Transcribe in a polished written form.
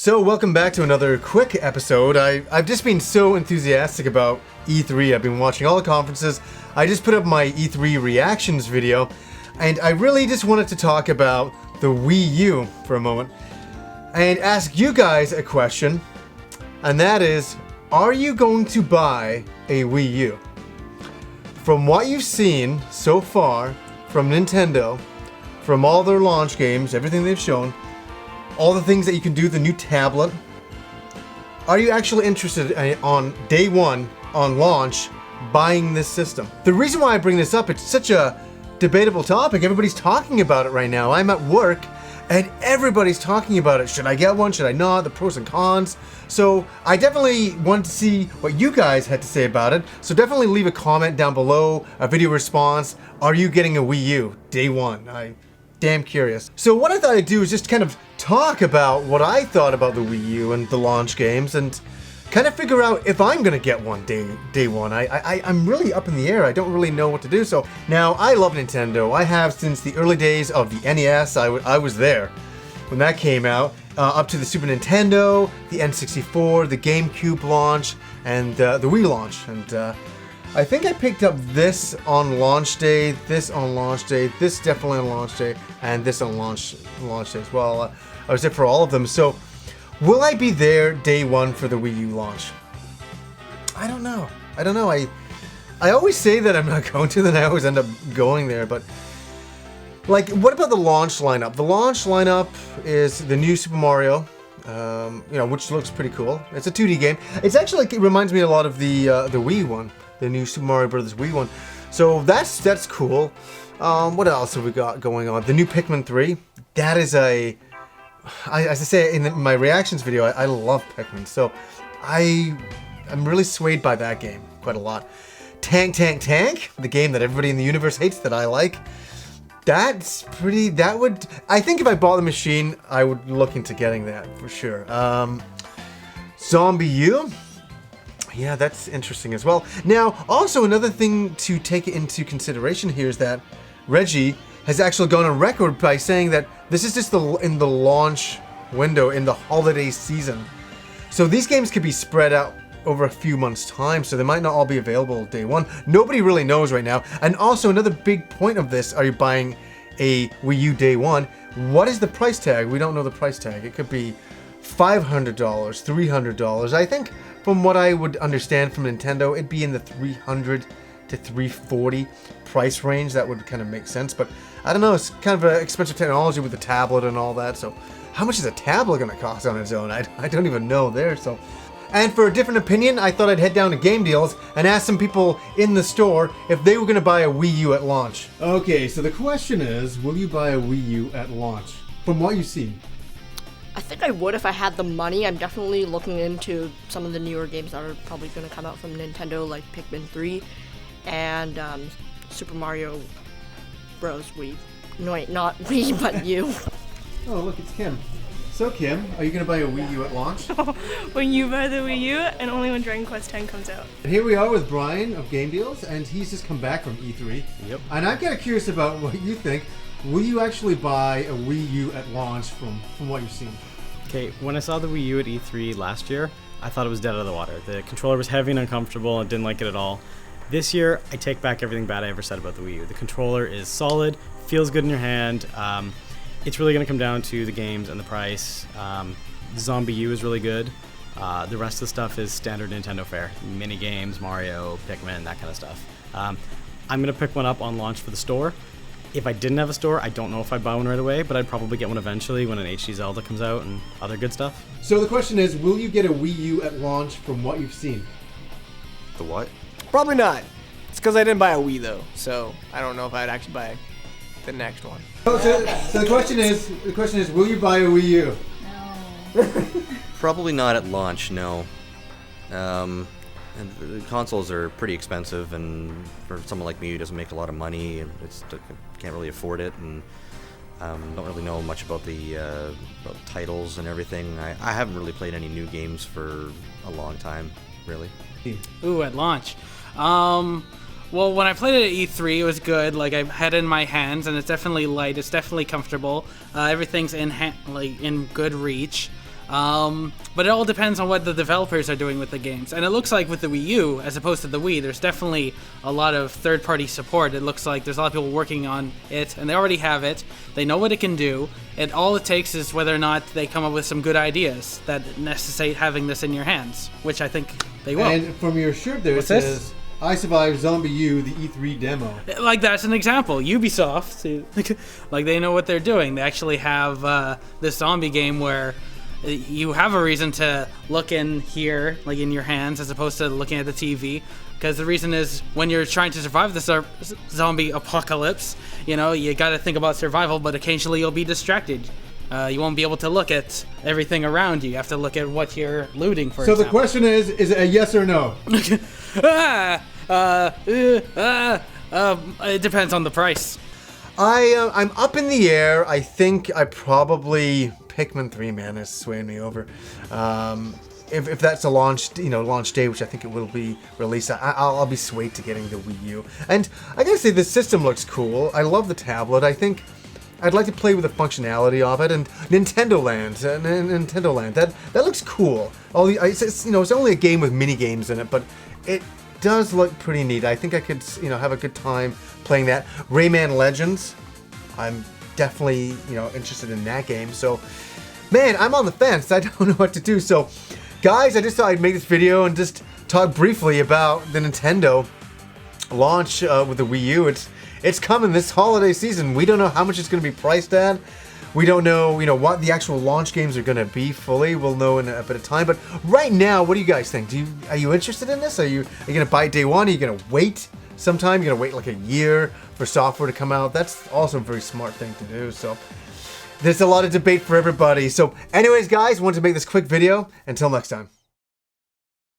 So welcome back to another quick episode. I've just been so enthusiastic about E3. I've been watching all the conferences. I just put up my E3 reactions video, and I really just wanted to talk about the Wii U for a moment and ask you guys a question, and that is, are you going to buy a Wii U? From what you've seen so far from Nintendo, from all their launch games, everything they've shown, all the things that you can do, the new tablet, are you actually interested on day one, on launch, buying this system? The reason why I bring this up, it's such a debatable topic. Everybody's talking about it right now. I'm at work and everybody's talking about it. Should I get one? Should I not? The pros and cons. So I definitely want to see what you guys had to say about it. So definitely leave a comment down below, a video response. Are you getting a Wii U day one? I'm damn curious. So what I thought I'd do is just kind of talk about what I thought about the Wii U and the launch games and kind of figure out if I'm gonna get one day one. I'm really up in the air. I don't really know what to do. So now I love Nintendo. I have since the early days of the NES. I was there when that came out, up to the Super Nintendo, the N64, the GameCube launch, and the Wii launch. And I think I picked up this on launch day, this on launch day, this definitely on launch day, and this on launch day as well. I was there for all of them. So will I be there day one for the Wii U launch? I don't know. I always say that I'm not going to, then I always end up going there. But like, what about the launch lineup? The launch lineup is the new Super Mario, which looks pretty cool. It's a 2D game. It's actually, it reminds me a lot of the Wii one, the new Super Mario Brothers Wii one. So that's cool. What else have we got going on? The new Pikmin 3. That is as I say in my reactions video, I love Pikmin. So I'm really swayed by that game quite a lot. Tank, the game that everybody in the universe hates that I like. I think if I bought the machine, I would look into getting that for sure. Zombie U. Yeah, that's interesting as well. Now, also another thing to take into consideration here is that Reggie has actually gone on record by saying that this is just in the launch window, in the holiday season. So these games could be spread out over a few months' time, so they might not all be available day one. Nobody really knows right now. And also another big point of this, are you buying a Wii U day one? What is the price tag? We don't know the price tag. It could be $500, $300. I think from what I would understand from Nintendo, it'd be in the $300 to $340 price range. That would kind of make sense, but I don't know, it's kind of an expensive technology with the tablet and all that, so how much is a tablet going to cost on its own? I don't even know there. So, and for a different opinion, I thought I'd head down to Game Deals and ask some people in the store if they were going to buy a Wii U at launch. Okay, so the question is, will you buy a Wii U at launch? From what you've seen. I think I would if I had the money. I'm definitely looking into some of the newer games that are probably going to come out from Nintendo, like Pikmin 3 and Super Mario Bros. Wii. No, wait, not Wii, but U. Oh, look, it's Kim. So, Kim, are you going to buy a Wii U at launch? When you buy the Wii U, and only when Dragon Quest X comes out. And here we are with Brian of Game Deals, and he's just come back from E3. Yep. And I'm kind of curious about what you think. Will you actually buy a Wii U at launch from what you've seen? Okay, when I saw the Wii U at E3 last year, I thought it was dead out of the water. The controller was heavy and uncomfortable and didn't like it at all. This year, I take back everything bad I ever said about the Wii U. The controller is solid, feels good in your hand. It's really going to come down to the games and the price. Zombie U is really good. The rest of the stuff is standard Nintendo fare. Mini games, Mario, Pikmin, that kind of stuff. I'm going to pick one up on launch for the store. If I didn't have a store, I don't know if I'd buy one right away, but I'd probably get one eventually when an HD Zelda comes out and other good stuff. So the question is, will you get a Wii U at launch from what you've seen? The what? Probably not. It's because I didn't buy a Wii though, so I don't know if I'd actually buy the next one. So the question is, will you buy a Wii U? No. Probably not at launch, no. And the consoles are pretty expensive, and for someone like me who doesn't make a lot of money, and can't really afford it, and don't really know much about the about titles and everything. I haven't really played any new games for a long time, really. Ooh, at launch. Well, when I played it at E3, it was good. Like, I had it in my hands, and it's definitely light. It's definitely comfortable. Everything's in good reach. But it all depends on what the developers are doing with the games. And it looks like with the Wii U, as opposed to the Wii, there's definitely a lot of third-party support. It looks like there's a lot of people working on it, and they already have it. They know what it can do, and all it takes is whether or not they come up with some good ideas that necessitate having this in your hands, which I think they will. And from your shirt there, What's it this? says, I survived Zombie U, the E3 demo. Like, that's an example. Ubisoft, like, they know what they're doing. They actually have this zombie game where you have a reason to look in here, like in your hands, as opposed to looking at the TV. Because the reason is, when you're trying to survive the zombie apocalypse, you know, you got to think about survival, but occasionally you'll be distracted. You won't be able to look at everything around you. You have to look at what you're looting, for So example. the question is it a yes or no? It depends on the price. I'm up in the air. I think I probably Pikmin 3, man, is swaying me over. If that's a launch day, which I think it will be released, I'll be swayed to getting the Wii U. And I gotta say, the system looks cool. I love the tablet. I think I'd like to play with the functionality of it. And Nintendo Land, that looks cool. It's only a game with mini games in it, but it does look pretty neat. I think I could, have a good time playing that. Rayman Legends, I'm definitely, interested in that game. So, man, I'm on the fence. I don't know what to do. So, guys, I just thought I'd make this video and just talk briefly about the Nintendo launch with the Wii U. It's coming this holiday season. We don't know how much it's going to be priced at. We don't know, what the actual launch games are going to be fully. We'll know in a bit of time. But right now, what do you guys think? Are you interested in this? Are you going to buy it day one? Are you going to wait sometime? You're going to wait like a year for software to come out? That's also a very smart thing to do. So there's a lot of debate for everybody. So anyways, guys, wanted to make this quick video. Until next time.